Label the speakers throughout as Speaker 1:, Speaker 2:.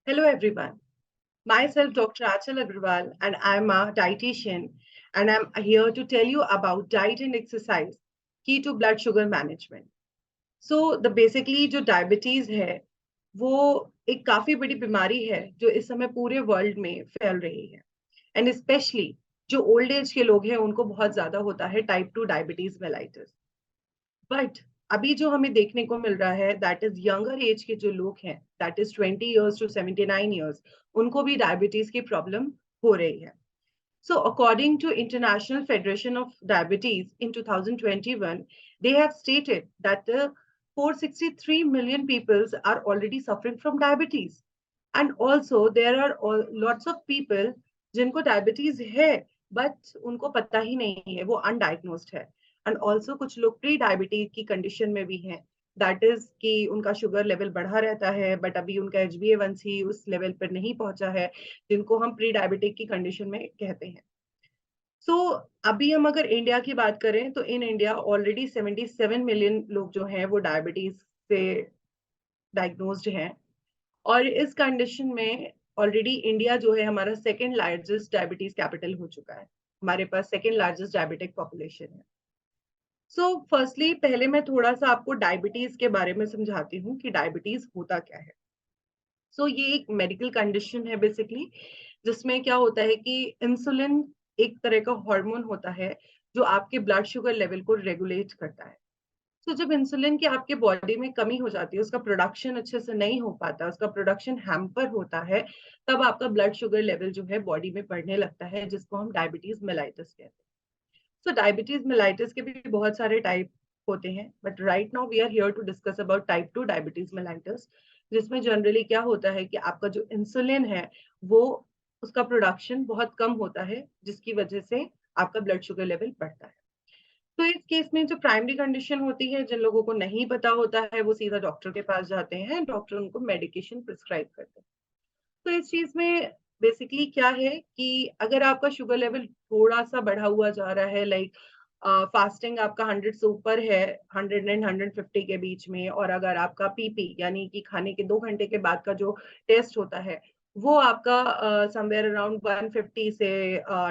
Speaker 1: Hello everyone. Myself Dr. Achal Agrawal and I'm a dietitian and I'm here to tell you about diet and exercise key to blood sugar management. So the basically जो diabetes है वो एक काफी बड़ी बीमारी है जो इस समय पूरे वर्ल्ड में फैल रही है एंड स्पेशली जो ओल्ड एज के लोग हैं उनको बहुत ज्यादा होता है टाइप 2 डायबिटीज मेलाइटिस। बट अभी जो हमें देखने को मिल रहा है दैट इज यंगर एज के जो लोग हैं that is 20 years to 79 years उनको भी डायबिटीज की प्रॉब्लम हो रही है। So according to International Federation of Diabetes in 2021, they have stated that the 463 million people are already suffering from diabetes. And also there are lots of people जिनको diabetes है but उनको पता ही नहीं है, वो undiagnosed है। And also कुछ लोग प्री डायबिटीज की कंडीशन में भी हैं, दैट इज कि उनका शुगर लेवल बढ़ा रहता है बट अभी उनका HbA1c उस लेवल पर नहीं पहुंचा है, जिनको हम प्री डायबिटिक की कंडीशन में कहते हैं। सो अभी हम अगर इंडिया की बात करें तो इन इंडिया ऑलरेडी 77 मिलियन लोग जो हैं वो डायबिटीज से डायग्नोज्ड हैं। और इस कंडीशन में ऑलरेडी इंडिया जो है हमारा सेकेंड लार्जेस्ट डायबिटीज कैपिटल हो चुका है, हमारे पास सेकेंड लार्जेस्ट डायबिटिक पॉपुलेशन है। सो फर्स्टली पहले मैं थोड़ा सा आपको डायबिटीज के बारे में समझाती हूँ कि डायबिटीज होता क्या है। ये एक मेडिकल कंडीशन है बेसिकली, जिसमें क्या होता है कि इंसुलिन एक तरह का हार्मोन होता है जो आपके ब्लड शुगर लेवल को रेगुलेट करता है। जब इंसुलिन की आपके बॉडी में कमी हो जाती है, उसका प्रोडक्शन अच्छे से नहीं हो पाता, उसका प्रोडक्शन हैम्पर होता है, तब आपका ब्लड शुगर लेवल जो है बॉडी में बढ़ने लगता है, जिसको हम डायबिटीज मेलाइटिस कहते हैं। डायबिटीज मेलाइटिस के भी बहुत सारे टाइप होते हैं, but right now we are here to discuss about type 2 diabetes mellitus, जिसमें जनरली क्या होता है कि आपका जो इंसुलिन है वो उसका प्रोडक्शन बहुत कम होता है, जिसकी वजह से आपका ब्लड शुगर लेवल बढ़ता है। तो इस केस में जो प्राइमरी कंडीशन होती है, जिन लोगों को नहीं पता होता है वो सीधा डॉक्टर के पास जाते हैं, डॉक्टर उनको मेडिकेशन प्रिस्क्राइब करते हैं। तो इस चीज में बेसिकली क्या है कि अगर आपका शुगर लेवल थोड़ा सा बढ़ा हुआ जा रहा है, लाइक फास्टिंग आपका 100 से ऊपर है, 100 एंड 150 के बीच में, और अगर आपका पीपी यानी कि खाने के 2 घंटे के बाद का जो टेस्ट होता है वो आपका समवेयर अराउंड 150 से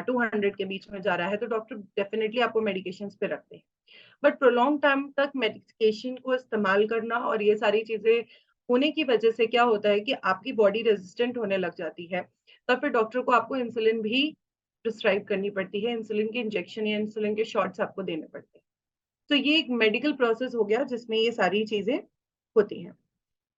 Speaker 1: 200 के बीच में जा रहा है, तो डॉक्टर डेफिनेटली आपको मेडिकेशन पे रखते हैं। बट प्रोलॉन्ग टाइम तक मेडिकेशन को इस्तेमाल करना और ये सारी चीजें होने की वजह से क्या होता है कि आपकी बॉडी रेजिस्टेंट होने लग जाती है, तब फिर डॉक्टर को आपको इंसुलिन भी प्रिस्क्राइब करनी पड़ती है, इंसुलिन के इंजेक्शन या इंसुलिन के शॉट्स आपको देने पड़ते हैं। तो ये एक मेडिकल प्रोसेस हो गया जिसमें ये सारी चीजें होती हैं।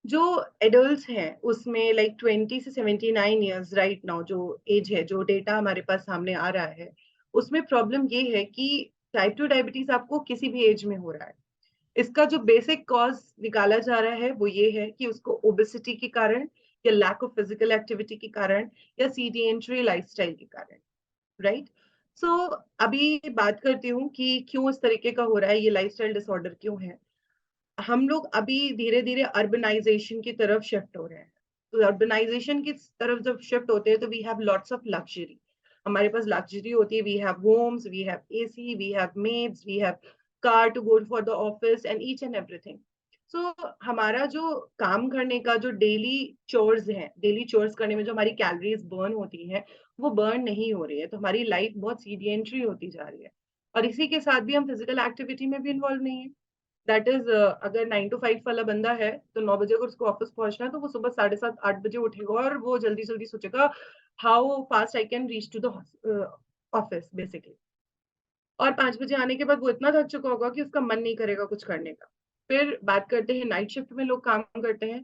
Speaker 1: जो एडल्ट्स हैं उसमें लाइक 20 से 79 ईयर्स राइट नाउ जो एज है, जो डेटा हमारे पास सामने आ रहा है, उसमें प्रॉब्लम ये है कि टाइप 2 डायबिटीज आपको किसी भी एज में हो रहा है। इसका जो बेसिक कॉज निकाला जा रहा है वो ये है कि उसको ओबेसिटी के कारण, या लैक ऑफ फिजिकल एक्टिविटी के कारण, या सीडेंटरी लाइफस्टाइल के कारण, राइट। सो अभी बात करती हूँ कि क्यों इस तरीके का हो रहा है, ये लाइफस्टाइल डिसऑर्डर क्यों है। हम लोग अभी धीरे धीरे अर्बनाइजेशन की तरफ शिफ्ट हो रहे हैं। तो अर्बनाइजेशन की तरफ जब शिफ्ट होते हैं तो we have lots of luxury, हमारे पास लग्जरी होती है, we have homes, we have AC, we have maids, we have car to go for the office and each and everything. हमारा जो काम करने का जो डेली चोर्स है, डेली चोर्स करने में जो हमारी कैलोरीज बर्न होती हैं वो बर्न नहीं हो रही है, तो हमारी लाइफ बहुत सीडियंट्री होती जा रही है। और इसी के साथ भी हम फिजिकल एक्टिविटी में भी इन्वॉल्व नहीं है। दैट इज अगर 9 to 5 वाला बंदा है तो 9 बजे अगर उसको ऑफिस पहुंचना है तो वो सुबह 7:30 8 बजे उठेगा और वो जल्दी जल्दी सोचेगा how fast I can reach to the office basically. और 5 बजे आने के बाद वो इतना थक चुका होगा कि उसका मन नहीं करेगा कुछ करने का। फिर बात करते हैं नाइट शिफ्ट में लोग काम करते हैं।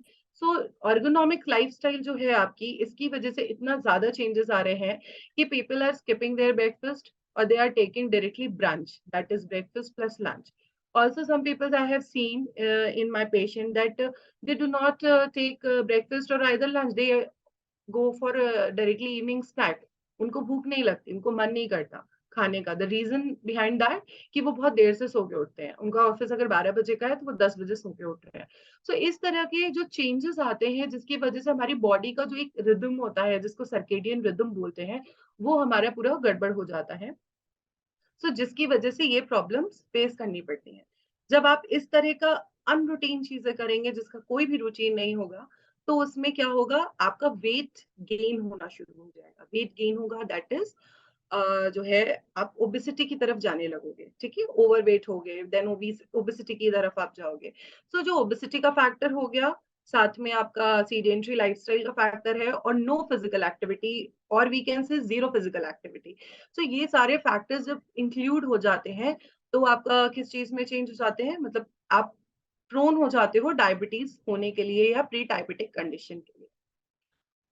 Speaker 1: ऑर्गोनॉमिक लाइफस्टाइल जो है आपकी, इसकी वजह से इतना ज्यादा चेंजेस आ रहे हैं कि people are skipping their breakfast और they are taking directly brunch, that is breakfast plus lunch. Also, some people I have seen in my patient that they do not take breakfast or either lunch. They go for directly evening snack. उनको भूख नहीं लगती, उनको मन नहीं करता खाने का। द रीजन बिहाइंड दैट कि वो बहुत देर से सो के उठते हैं, उनका ऑफिस अगर 12 बजे का है तो वो 10 बजे सो के उठ रहे हैं। इस तरह के जो चेंजेस आते हैं जिसकी वजह से हमारी बॉडी का जो एक रिदम होता है जिसको सर्केडियन रिदम बोलते हैं, वो हमारा पूरा गड़बड़ हो जाता है। जिसकी वजह से ये प्रॉब्लम्स फेस करनी पड़ती हैं। जब आप इस तरह का अनरूटीन चीजें करेंगे जिसका कोई भी रूटीन नहीं होगा, तो उसमें क्या होगा, आपका वेट गेन होना शुरू हो जाएगा। वेट गेन होगा, दैट इज जो है आप ओबेसिटी की तरफ जाने लगोगे, ठीक है, ओवरवेट हो गए, देन ओबेसिटी की तरफ आप जाओगे। सो जो ओबेसिटी का फैक्टर हो गया, साथ में आपका सीडेंटरी लाइफस्टाइल का फैक्टर है, और नो फिजिकल एक्टिविटी, और we can say zero physical activity. So ये सारे फैक्टर्स जब इंक्लूड हो जाते हैं, तो आपका किस चीज में चेंज हो जाते हैं, मतलब आप प्रोन हो जाते हो डायबिटीज होने के लिए या प्री डायबिटिक कंडीशन के लिए।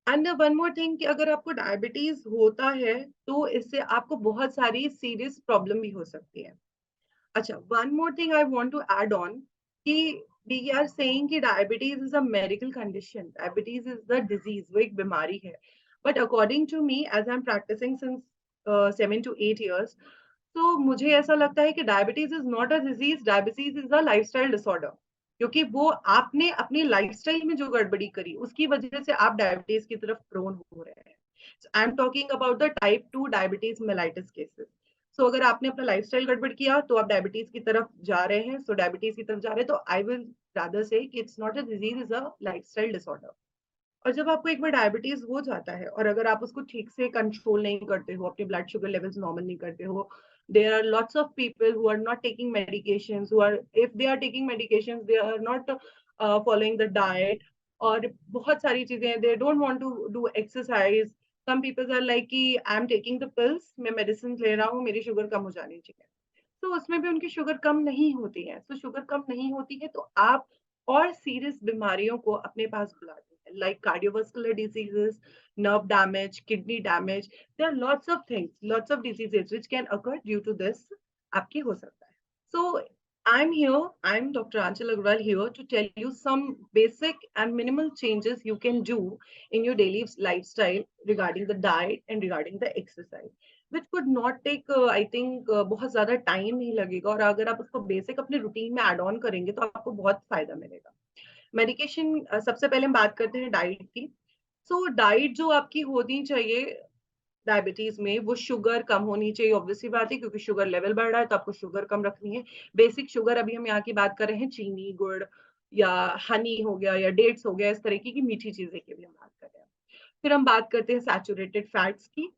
Speaker 1: एंड वन मोर थिंग कि अगर आपको डायबिटीज होता है, तो इससे आपको बहुत सारी सीरियस प्रॉब्लम भी हो सकती है। अच्छा, one more thing I want to add on कि वी आर सेइंग कि diabetes is a medical condition, diabetes is the disease, वो एक बीमारी है। But according to me, as I am practising since 7 to 8 years, तो मुझे ऐसा लगता है कि diabetes is not a disease, diabetes is a lifestyle disorder. क्योंकि वो आपने अपनी लाइफस्टाइल में जो गड़बड़ी करी, उसकी वजह से आप डायबिटीज की तरफ प्रोन हो रहे हैं। I am talking about the type 2 diabetes mellitus cases. So अगर आपने अपना लाइफस्टाइल गड़बड़ किया, तो आप डायबिटीज की तरफ जा रहे हैं, सो डायबिटीज की तरफ जा रहे हैं, तो आई विल रादर से कि it's not a disease, is a lifestyle disorder. और जब आपको एक बार डायबिटीज हो जाता है, और अगर आप उसको ठीक से कंट्रोल नहीं करते हो, अपने ब्लड शुगर लेवल्स नॉर्मल नहीं करते हो, there are lots of people who are not taking medications, who are, if they are taking medications, they are not following the diet, और बहुत सारी चीजें, they don't want to do exercise. Some peoples are like कि I am taking the pills, मैं medicine ले रहा हूँ, मेरी शुगर कम हो जानी चाहिए। तो उसमें भी उनकी शुगर कम नहीं होती है। तो शुगर कम नहीं होती है, तो आप और सीरियस बीमारियों को अपने पास बुलाते हैं, like cardiovascular diseases, nerve damage, kidney damage. There are lots of diseases which can occur due to this. आपके हो सकता है. So I'm here, I'm Dr. Anchal Agrawal here to tell you some basic and minimal changes you can do in your daily lifestyle regarding the diet and regarding the exercise. Which could not take, I think, बहुत ज्यादा time नहीं लगेगा, और अगर आप उसको basic अपने routine में एड ऑन करेंगे, तो आपको बहुत फायदा मिलेगा। मेडिकेशन, सबसे पहले हम बात करते हैं डाइट की। सो डाइट जो आपकी होनी चाहिए डायबिटीज में, वो शुगर कम होनी चाहिए, ऑब्वियसली बात है, क्योंकि शुगर लेवल बढ़ रहा है, तो आपको शुगर कम रखनी है। बेसिक शुगर, अभी हम यहाँ की बात कर रहे हैं चीनी, गुड़, या हनी हो गया, या डेट्स हो गया, इस तरीके की मीठी चीजें की भी हम बात कर रहे हैं। फिर हम बात करते हैं सैचुरेटेड फैट्स की।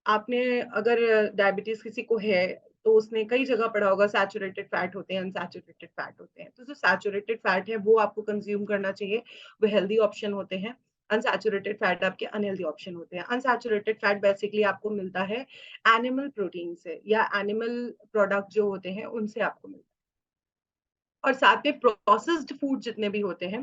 Speaker 1: आपने अगर डायबिटीज किसी को है, तो उसने कई जगह पढ़ा होगा सैचुरेटेड फैट होते हैं, अनसैचुरेटेड फैट होते हैं। तो जो सैचुरेटेड फैट है, वो आपको कंज्यूम करना चाहिए, वो हेल्दी ऑप्शन होते हैं। अनसैचुरेटेड फैट आपके अनहेल्दी ऑप्शन होते हैं। अनसैचुरेटेड फैट बेसिकली आपको मिलता है एनिमल प्रोटीन से, या एनिमल प्रोडक्ट जो होते हैं उनसे आपको मिलता है। और साथ में प्रोसेस्ड फूड जितने भी होते हैं,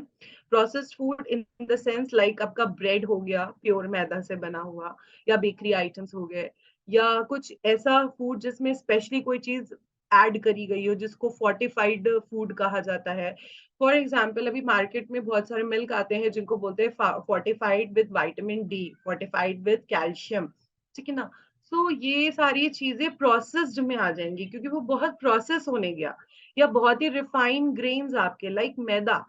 Speaker 1: processed food in the sense like आपका ब्रेड हो गया प्योर मैदा से बना हुआ, या बेकरी आइटम्स हो गए, या कुछ ऐसा फूड जिसमें स्पेशली कोई चीज ऐड करी गई हो, जिसको फोर्टिफाइड फूड कहा जाता है। फॉर एग्जाम्पल, अभी मार्केट में बहुत सारे मिल्क आते हैं जिनको बोलते हैं fortified with vitamin D, fortified with calcium, ठीक है ना। सो ये सारी चीजें प्रोसेस्ड में आ जाएंगी, क्योंकि वो बहुत प्रोसेस होने गया, या बहुत ही रिफाइन ग्रेन्स आपके, लाइक मैदा,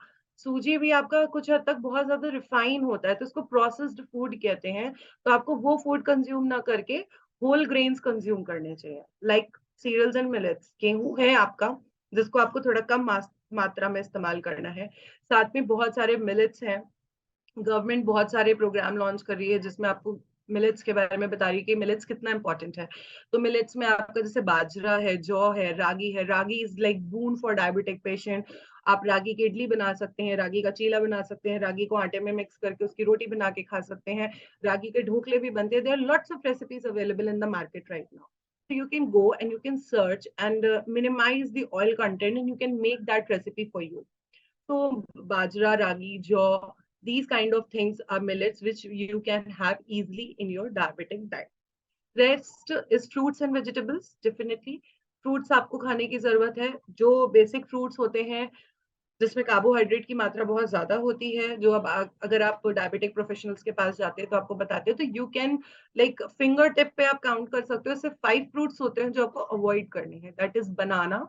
Speaker 1: सूजी भी आपका कुछ हद तक बहुत ज्यादा रिफाइन होता है, तो उसको प्रोसेस्ड फूड कहते हैं। तो आपको वो फूड कंज्यूम ना करके होल ग्रेन्स कंज्यूम करने चाहिए, लाइक सीरियल्स एंड मिलेट्स। गेहूं है आपका, जिसको आपको थोड़ा कम मात्रा में इस्तेमाल करना है। साथ में बहुत सारे मिलेट्स हैं, गवर्नमेंट बहुत सारे प्रोग्राम लॉन्च कर रही है, जिसमें आपको मिलेट्स के बारे में बता रही है कि मिलेट्स कितना इंपॉर्टेंट है। तो मिलेट्स में आपका जैसे बाजरा है, जौ है, रागी है। Ragi is like boon for diabetic patient. आप रागी की इडली बना सकते हैं, रागी का चीला बना सकते हैं, रागी को आटे में मिक्स करके उसकी रोटी बना के खा सकते हैं, रागी के ढोकले भी बनते हैं। There are lots of recipes available in the market right now, so you can go and you can search and minimize the oil content, and you can make that recipe for you. So bajra, ragi, jaw, these kind of things are millets which you can have easily in your diabetic diet. Rest is fruits and vegetables, definitely. Fruits आपको खाने की जरूरत है। जो basic fruits होते हैं, जिसमें carbohydrate की मात्रा बहुत ज्यादा होती है, जो अब अगर आप डायबिटिक प्रोफेशनल्स के पास जाते हैं तो आपको बताते हैं, तो you can like finger tip पे आप काउंट कर सकते हो, सिर्फ 5 फ्रूट्स होते हैं जो आपको अवॉइड करने हैं। That is banana,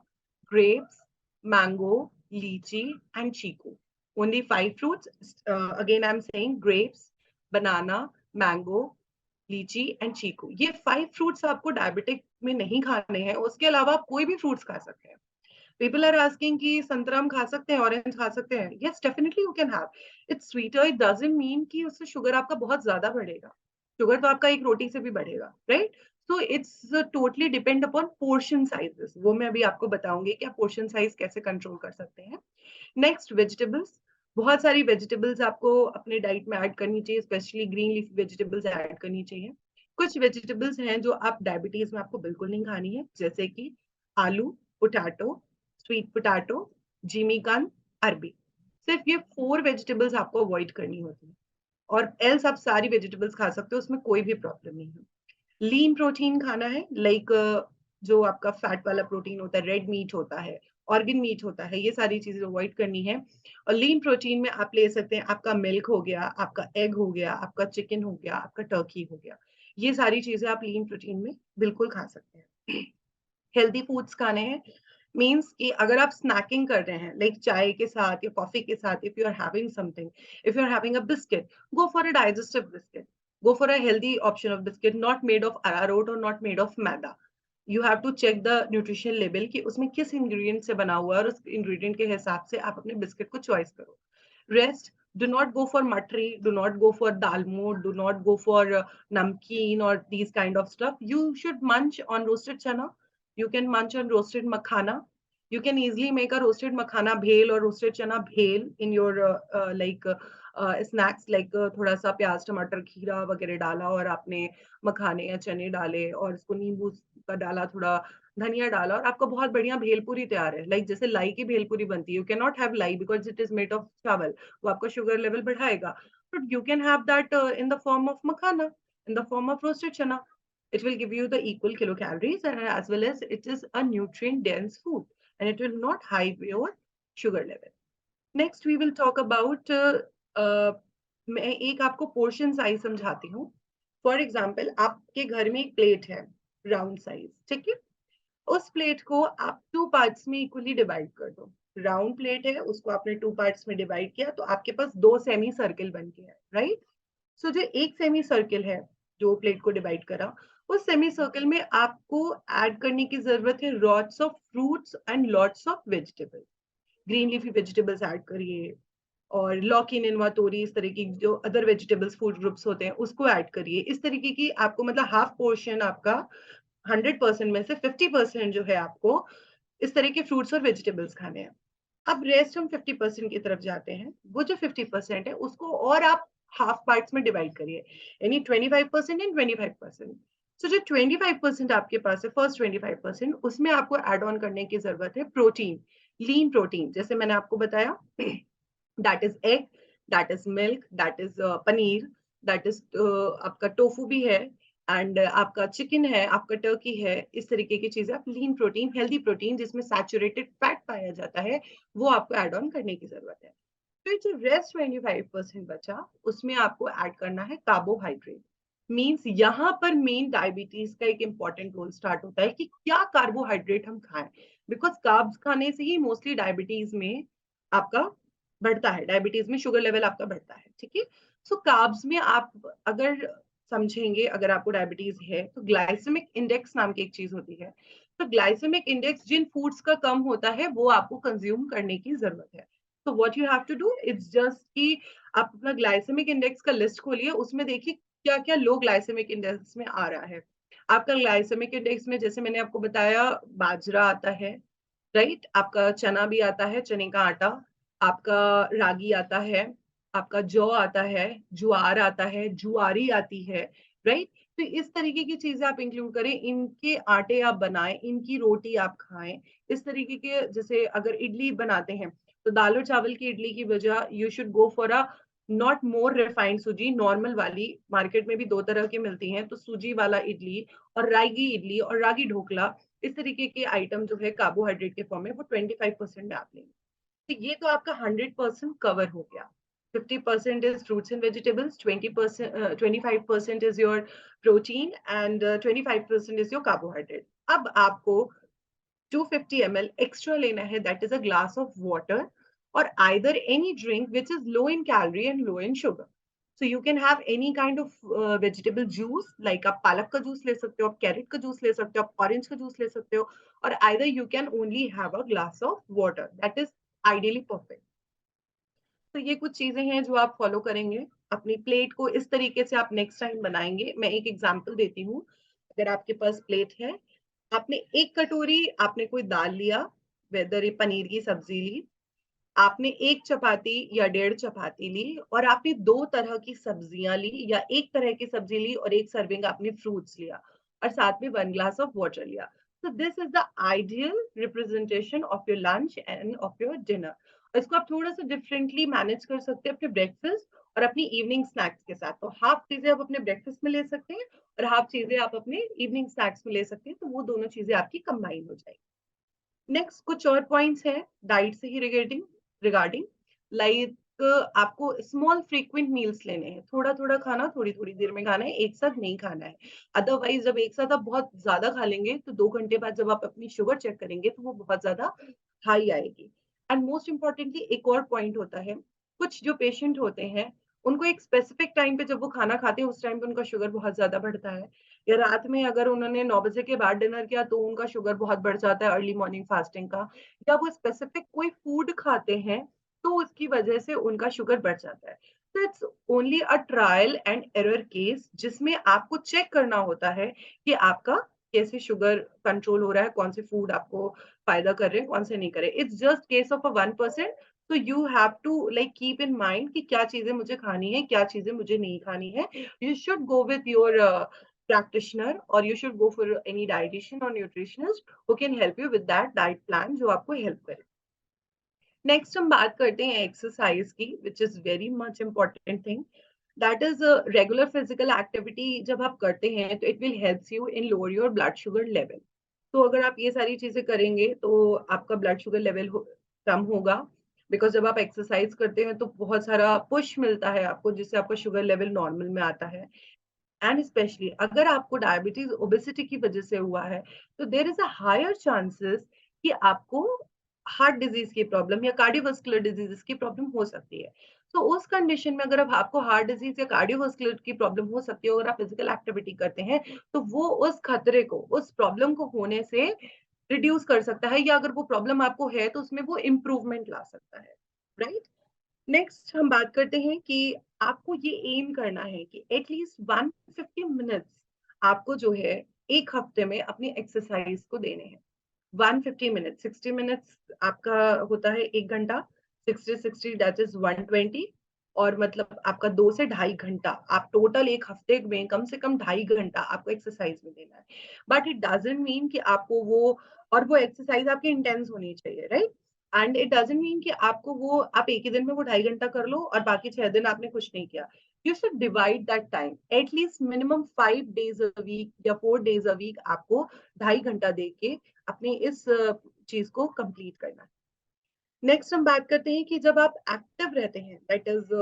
Speaker 1: grapes, mango, lychee, and chiku. Only 5 fruits. Again, I'm saying grapes, banana, mango, लीची एंड चीकू। ये 5 फ्रूट्स आपको डायबिटिक में नहीं खाने हैं, उसके अलावा आप कोई भी फ्रूट्स खा सकते हैं। People are asking कि संतरा हम खा सकते हैं, ऑरेंज खा सकते हैं? Yes, definitely you can have. It's sweeter. It doesn't mean कि उससे शुगर आपका बहुत ज्यादा बढ़ेगा. शुगर तो आपका एक रोटी से भी बढ़ेगा, right? So it's totally depend upon portion sizes. वो मैं अभी आपको बताऊंगी कि आप portion size कैसे control कर सकते हैं. Next vegetables. बहुत सारी वेजिटेबल्स आपको अपने डाइट में ऐड करनी चाहिए, specially green leaf vegetables add करनी चाहिए. कुछ वेजिटेबल्स हैं जो आप डायबिटीज में आपको बिल्कुल नहीं खानी है, जैसे कि आलू, पोटैटो, स्वीट पोटैटो, जिमीकन, अरबी. सिर्फ ये 4 वेजिटेबल्स आपको अवॉइड करनी होती है, और एल्स आप सारी वेजिटेबल्स खा सकते हो, उसमें कोई भी प्रॉब्लम नहीं है. लीन प्रोटीन खाना है, लाइक जो आपका फैट वाला प्रोटीन होता है, रेड मीट होता है, ऑर्गन मीट होता है, ये सारी चीजें अवॉइड करनी है. और लीन प्रोटीन में आप ले सकते हैं आपका मिल्क हो गया, आपका एग हो गया, आपका चिकन हो गया, आपका टर्की हो गया. ये सारी चीजें आप लीन प्रोटीन में बिल्कुल खा सकते हैं. हेल्दी फूड्स खाने हैं, मीन्स कि अगर आप स्नैकिंग कर रहे हैं, लाइक चाय के साथ या कॉफी के साथ, if you are having something, if you are having a biscuit, go for a digestive biscuit. Go for a healthy option of biscuit, not made of arrowroot or not made of maida. You have to check the nutrition label कि उसमें किस ingredient से बना हुआ है, और उस ingredient के हिसाब से आप अपने बिस्किट को चॉइस करो. Rest, do not go for matri, do not go for dalmood, do not go for namkeen or these kind of stuff. You should munch on roasted chana. You can munch on roasted makhana. You can easily make a roasted makhana bhel or roasted chana bhel in your snacks, like थोड़ा सा प्याज टमाटर खीरा वगैरह डाला और आपने मखाने या चने डाले और इसको नींबू का डाला, थोड़ा धनिया डाला, और आपका बहुत बढ़िया भेलपूरी तैयार है. लाइक जैसे लाई की भेलपूरी बनती है, you can not have lie because it is made of चावल, वो आपका शुगर लेवल बढ़ाएगा. But you can have that in the form of makhana, in the form of roasted चना. It will give you the equal kilocalories, and as well as it is a nutrient dense food, and it will not hide your sugar level. Next we will talk about, मैं एक आपको portion size समझाती हूँ. For example, आपके घर में एक plate है राउंड साइज, ठीक है? उस प्लेट को आप 2 पार्ट्स में इक्वली डिवाइड कर दो. राउंड प्लेट है, उसको आपने 2 पार्ट्स में डिवाइड किया, तो आपके पास 2 सेमी सर्किल बन गया है, राइट? सो जो एक सेमी सर्किल है जो प्लेट को डिवाइड करा, उस सेमी सर्किल में आपको ऐड करने की जरूरत है lots of fruits and lots of vegetables. Green leafy vegetables add करिए, और लौकी, नेनुआ, तोरी, इस तरह की जो अदर वेजिटेबल्स फूड ग्रुप्स होते हैं उसको ऐड करिए. इस तरीके की आपको मतलब हाफ पोर्शन आपका 100% में से 50% जो है आपको इस तरह के फ्रूट्स और वेजिटेबल्स खाने हैं. अब रेस्ट हम 50% की तरफ जाते हैं. वो जो 50% है उसको और आप हाफ पार्ट्स में डिवाइड करिए, यानी 25% एंड 25%. सो जो 25% आपके पास है, फर्स्ट 25%, उसमें आपको एड ऑन करने की जरूरत है प्रोटीन, लीन प्रोटीन, जैसे मैंने आपको बताया. That is egg, that is milk, that is paneer, that is आपका टोफू भी है, एंड आपका चिकन है, आपका टर्की है. इस तरीके की चीजें आप लीन प्रोटीन, हेल्दी प्रोटीन जिसमें सैचुरेटेड फैट पाया जाता है, वो आपको ऐड ऑन करने की जरूरत है. फिर जो रेस्ट 25% बचा, उसमें आपको ऐड करना है कार्बोहाइड्रेट. मींस यहाँ पर मेन डायबिटीज का एक इंपॉर्टेंट रोल स्टार्ट होता है कि क्या कार्बोहाइड्रेट हम खाएं, बिकॉज कार्ब्स खाने से ही मोस्टली डायबिटीज में आपका बढ़ता है, डायबिटीज में शुगर लेवल आपका बढ़ता है, ठीक है? सो कार्ब्स में आप अगर समझेंगे, अगर आपको डायबिटीज है, तो ग्लाइसेमिक इंडेक्स नाम की एक चीज होती है. तो ग्लाइसेमिक इंडेक्स जिन फूड्स का कम होता है वो आपको कंज्यूम करने की जरूरत है. तो what you have to do, it's just कि आप अपना ग्लाइसेमिक इंडेक्स का लिस्ट खोलिए, उसमें देखिए क्या क्या लो ग्लाइसेमिक इंडेक्स में आ रहा है. आपका ग्लाइसेमिक इंडेक्स में, जैसे मैंने आपको बताया, बाजरा आता है, राइट? आपका चना भी आता है, चने का आटा, आपका रागी आता है, आपका जौ आता है, ज्वार आता है, जुआरी आती है, राइट? तो इस तरीके की चीजें आप इंक्लूड करें, इनके आटे आप बनाएं, इनकी रोटी आप खाएं. इस तरीके के, जैसे अगर इडली बनाते हैं, तो दाल और चावल की इडली की वजह you should go for a not more refined सूजी, नॉर्मल वाली. मार्केट में भी 2 तरह की मिलती हैं, तो सूजी वाला इडली और रागी इडली और रागी ढोकला, इस तरीके के आइटम जो है कार्बोहाइड्रेट के फॉर्म में, वो 25% में आप लेंगे. तो ये तो आपका 100% कवर हो गया. 50% is fruits and vegetables, 20%, 25% is your protein, and 25% is your carbohydrate. अब आपको 250 ml extra लेना है, that is a glass of water, or either any drink which is low in calorie and low in sugar. So you can have any kind of vegetable juice, like आप पालक का juice ले सकते हो, आप carat का juice ले सकते हो, आप ऑरेंज का जूस ले सकते हो, और either you can only have a glass of water, that is ideally perfect. तो ये कुछ चीजें हैं जो आप फॉलो करेंगे। अपनी प्लेट को इस तरीके से आप नेक्स्ट टाइम बनाएंगे। मैं एक एग्जांपल देती हूँ। अगर आपके पास प्लेट है, आपने एक कटोरी आपने कोई दाल लिया, वेदर ये पनीर की सब्जी ली, आपने एक चपाती या 1.5 चपाती ली, और आपने 2 तरह की सब्जियां ली, या एक तरह की सब्जी ली और एक सर्विंग आपने फ्रूट्स लिया, और साथ में 1 ग्लास ऑफ वाटर लिया। So this is the ideal representation of your lunch and of your dinner. और इसको आप थोड़ा सा डिफरेंटली मैनेज कर सकते हैं अपने ब्रेकफास्ट और अपनी इवनिंग स्नैक्स के साथ। तो हाफ चीजें आप अपने ब्रेकफास्ट में ले सकते हैं और हाफ चीजें आप अपने इवनिंग स्नैक्स में ले सकते हैं, तो वो दोनों चीजें आपकी कंबाइन हो जाएगी। नेक्स्ट कुछ और पॉइंट्स हैं डाइट से ही रिगार्डिंग, लाइक आपको स्मॉल फ्रीक्वेंट मील्स लेने हैं, थोड़ा थोड़ा खाना थोड़ी थोड़ी देर में खाना है, एक साथ नहीं खाना है। अदरवाइज जब एक साथ आप बहुत ज्यादा खा लेंगे तो 2 घंटे बाद जब आप अपनी शुगर चेक करेंगे तो वो बहुत ज्यादा हाई आएगी। एंड मोस्ट इम्पॉर्टेंटली एक और पॉइंट होता है, कुछ जो पेशेंट होते हैं उनको एक स्पेसिफिक टाइम पे जब वो खाना खाते हैं उस टाइम पे उनका शुगर बहुत ज्यादा बढ़ता है, या रात में अगर उन्होंने 9 बजे के बाद डिनर किया तो उनका शुगर बहुत बढ़ जाता है अर्ली मॉर्निंग फास्टिंग का, या वो स्पेसिफिक कोई फूड खाते हैं तो उसकी वजह से उनका शुगर बढ़ जाता है। तो it's only a trial and error case, जिसमें आपको चेक करना होता है कि आपका कैसे शुगर कंट्रोल हो रहा है, कौन से फूड आपको फायदा कर रहे हैं, कौन से नहीं कर रहे। It's just case of a 1%। तो you have to like keep in mind कि क्या चीजें मुझे खानी है, क्या चीजें मुझे नहीं खानी है। You should go with your practitioner, or you should go for any dietitian or nutritionist who can help you with that diet plan जो आपको हेल्प करे। नेक्स्ट हम बात करते हैं एक्सरसाइज की, which is very much important thing. That is regular physical activity जब आप करते हैं तो it will help you in lower your blood sugar level. तो अगर आप ये सारी चीजें करेंगे तो आपका ब्लड शुगर लेवल कम होगा, बिकॉज जब आप एक्सरसाइज करते हैं तो बहुत सारा पुश मिलता है आपको, जिससे आपका शुगर लेवल नॉर्मल में आता है। एंड स्पेशली अगर आपको डायबिटीज ओबेसिटी की वजह से हुआ है तो there is a higher chances कि आपको हार्ट डिजीज की प्रॉब्लम या कार्डियोवास्कुलर डिजीज की प्रॉब्लम हो सकती है। तो उस कंडीशन में अगर अब आपको हार्ट डिजीज या कार्डियोवास्कुलर की प्रॉब्लम हो सकती है अगर आप फिजिकल एक्टिविटी करते हैं, तो वो उस खतरे को, उस प्रॉब्लम को होने से रिड्यूस कर सकता है, या अगर वो प्रॉब्लम आपको है तो उसमें वो इम्प्रूवमेंट ला सकता है, राइट। नेक्स्ट हम बात करते हैं कि आपको ये एम करना है कि एटलीस्ट 150 मिनट्स आपको जो है एक हफ्ते में अपनी एक्सरसाइज को देने हैं। 150 मिनट्स, 60 मिनट्स आपका होता है 1 घंटा, 60 60 दैट इज 120, और मतलब आपका 2 से ढाई घंटा आप टोटल एक हफ्ते में कम से कम 2.5 घंटा आपको एक्सरसाइज में देना है। बट इट डजेंट मीन कि आपको वो, और वो एक्सरसाइज आपकी इंटेंस होनी चाहिए, right. And it doesn't mean कि आपको वो आप एक ही दिन में वो 2.5 घंटा कर लो और बाकी 6 दिन आपने कुछ नहीं किया। You should divide that time, at least minimum 5 days a week या 4 डेज अ वीक आपको 2.5 घंटा दे के अपनी इस चीज को कंप्लीट करना है। नेक्स्ट हम बात करते हैं कि जब आप एक्टिव रहते हैं, दैट इज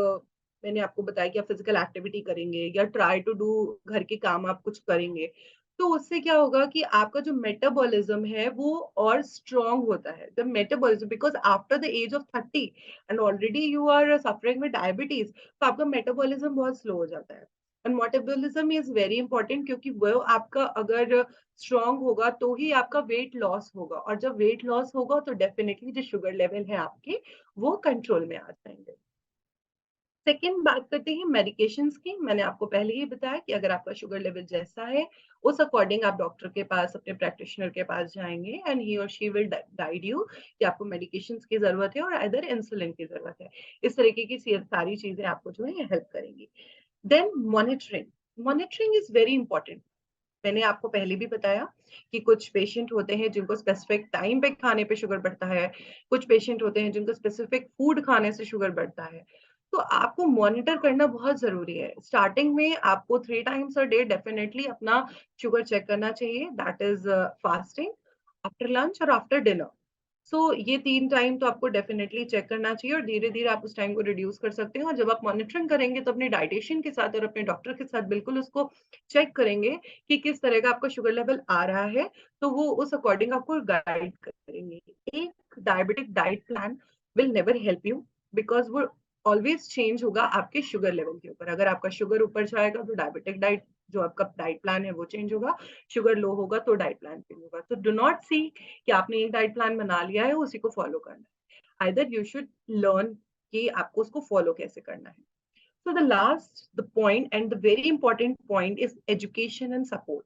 Speaker 1: मैंने आपको बताया कि आप फिजिकल एक्टिविटी करेंगे या ट्राई टू डू घर के काम आप कुछ करेंगे, तो उससे क्या होगा कि आपका जो मेटाबॉलिज्म है वो और स्ट्रांग होता है। The metabolism, because after the age of 30 and already you are suffering with diabetes, तो आपका मेटाबॉलिज्म बहुत स्लो हो जाता है। And metabolism is very important, क्योंकि वो आपका अगर स्ट्रांग होगा तो ही आपका वेट लॉस होगा, और जब वेट लॉस होगा तो डेफिनेटली जो शुगर लेवल है आपके वो कंट्रोल में आ जाएंगे। सेकेंड बात करते हैं मेडिकेशंस की। मैंने आपको पहले ही बताया कि अगर आपका शुगर लेवल जैसा है उस अकॉर्डिंग आप डॉक्टर के पास, अपने प्रैक्टिशनर के पास जाएंगे, एंड ही और शी विल गाइड यू कि आपको मेडिकेशंस की जरूरत है और अदर इंसुलिन की जरूरत है। इस तरीके की सारी चीजें आपको जो है हेल्प करेंगी। Then monitoring, monitoring is very important. मैंने आपको पहले भी बताया कि कुछ पेशेंट होते हैं जिनको स्पेसिफिक टाइम पे खाने पे शुगर बढ़ता है, कुछ पेशेंट होते हैं जिनको स्पेसिफिक फूड खाने से शुगर बढ़ता है। तो आपको मॉनिटर करना बहुत जरूरी है। स्टार्टिंग में आपको 3 टाइम्स अ डे डेफिनेटली अपना शुगर चेक करना चाहिए, that is fasting, after lunch और आफ्टर डिनर। सो ये 3 टाइम तो आपको डेफिनेटली चेक करना चाहिए, और धीरे धीरे आप उस टाइम को रिड्यूस कर सकते हैं। और जब आप मॉनिटरिंग करेंगे तो अपने डाइटिशियन के साथ और अपने डॉक्टर के साथ बिल्कुल उसको चेक करेंगे कि किस तरह का आपका शुगर लेवल आ रहा है, तो वो उस अकॉर्डिंग आपको गाइड करेंगे। एक diabetic diet plan will never help you, because वो ऑलवेज चेंज होगा आपके शुगर लेवल के ऊपर। अगर आपका शुगर ऊपर जाएगा तो डायबिटिक डाइट जो आपका डाइट प्लान है वो चेंज होगा, शुगर लो होगा तो डाइट प्लान चेंज होगा। तो डू नॉट सी कि आपने एक डाइट प्लान बना लिया है उसी को फॉलो करना है। आइदर यू शुड लर्न कि आपको उसको फॉलो कैसे करना है। So the point and the very important point is education and support.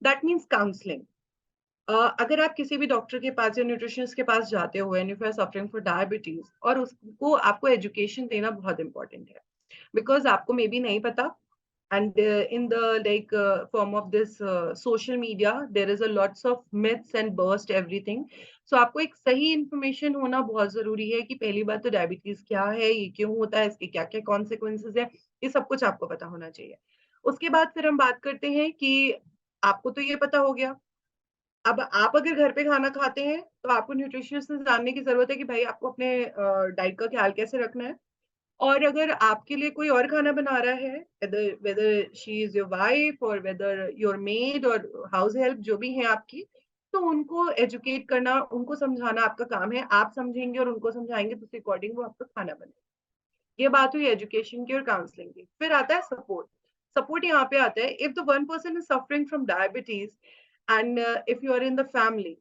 Speaker 1: That means counseling. अगर आप किसी भी डॉक्टर के पास या न्यूट्रिशनिस्ट के पास जाते हो and if you are suffering for diabetes, और उसको आपको एजुकेशन देना बहुत इंपॉर्टेंट है, बिकॉज आपको मे बी नहीं पता, and in the form of this social media there is a lots of myths and burst everything. So आपको एक सही इंफॉर्मेशन होना बहुत जरूरी है कि पहली बात तो डायबिटीज क्या है, ये क्यों होता है, इसके क्या क्या कॉन्सिक्वेंसेस है, ये सब कुछ आपको पता होना चाहिए। उसके बाद फिर हम बात करते हैं कि आपको तो ये पता हो गया, अब आप अगर घर पे खाना खाते हैं तो आपको न्यूट्रिशनिस्ट से जानने की जरूरत है कि भाई आपको अपने डाइट का ख्याल कैसे रखना है। और अगर आपके लिए कोई और खाना बना रहा है, whether she is your wife और वेदर योर मेड और हाउस हेल्प जो भी है आपकी, तो उनको एजुकेट करना, उनको समझाना आपका काम है। आप समझेंगे और उनको समझाएंगे तो उसके अकॉर्डिंग वो आपका खाना बनेगा। ये बात हुई एजुकेशन की और काउंसलिंग की। फिर आता है सपोर्ट। सपोर्ट यहाँ पे आता है if the one person is suffering from diabetes and if you are in the family,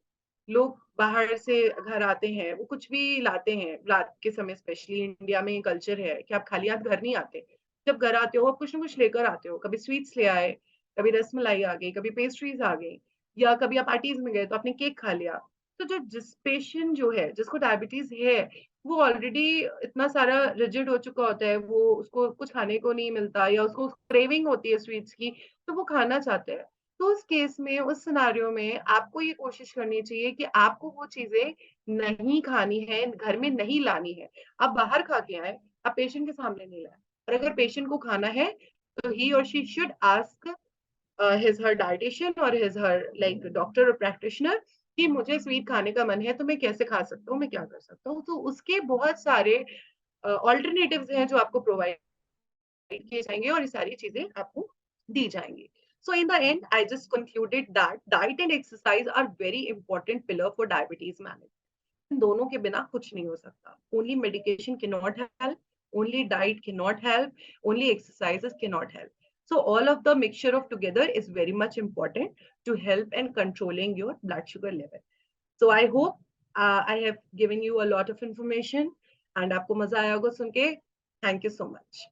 Speaker 1: लोग बाहर से घर आते हैं, वो कुछ भी लाते हैं रात के समय, स्पेशली इंडिया में कल्चर है कि आप खाली हाथ घर नहीं आते। जब घर आते हो आप कुछ ना कुछ लेकर आते हो, कभी स्वीट्स ले आए, कभी रसमलाई आ गई, कभी पेस्ट्रीज आ गई, या कभी आप पार्टीज में गए तो आपने केक खा लिया। तो जो जिस पेशेंट जो है जिसको डायबिटीज है, वो ऑलरेडी इतना सारा रिजिड हो चुका होता है, वो उसको कुछ खाने को नहीं मिलता या उसको क्रेविंग होती है स्वीट्स की, तो वो खाना चाहते हैं। तो उस केस में, उस सिनारियो में आपको ये कोशिश करनी चाहिए कि आपको वो चीजें नहीं खानी है, घर में नहीं लानी है। आप बाहर खा के आए, आप पेशेंट के सामने नहीं लाए। और अगर पेशेंट को खाना है तो ही और she should ask his her dietitian और his her like डॉक्टर और प्रैक्टिशनर कि मुझे स्वीट खाने का मन है तो मैं कैसे खा सकता हूँ, मैं क्या कर सकता हूँ। तो उसके बहुत सारे ऑल्टरनेटिव्स हैं जो आपको प्रोवाइड किए जाएंगे और ये सारी चीजें आपको दी जाएंगी। So in the end, I just concluded that diet and exercise are very important pillar for diabetes management. इन दोनों के बिना कुछ नहीं हो सकता। Only medication cannot help, only diet cannot help, only exercises cannot help. So all of the mixture of together is very much important to help in controlling your blood sugar level. So I hope I have given you a lot of information and आपको मजा आया होगा सुन के। Thank you so much.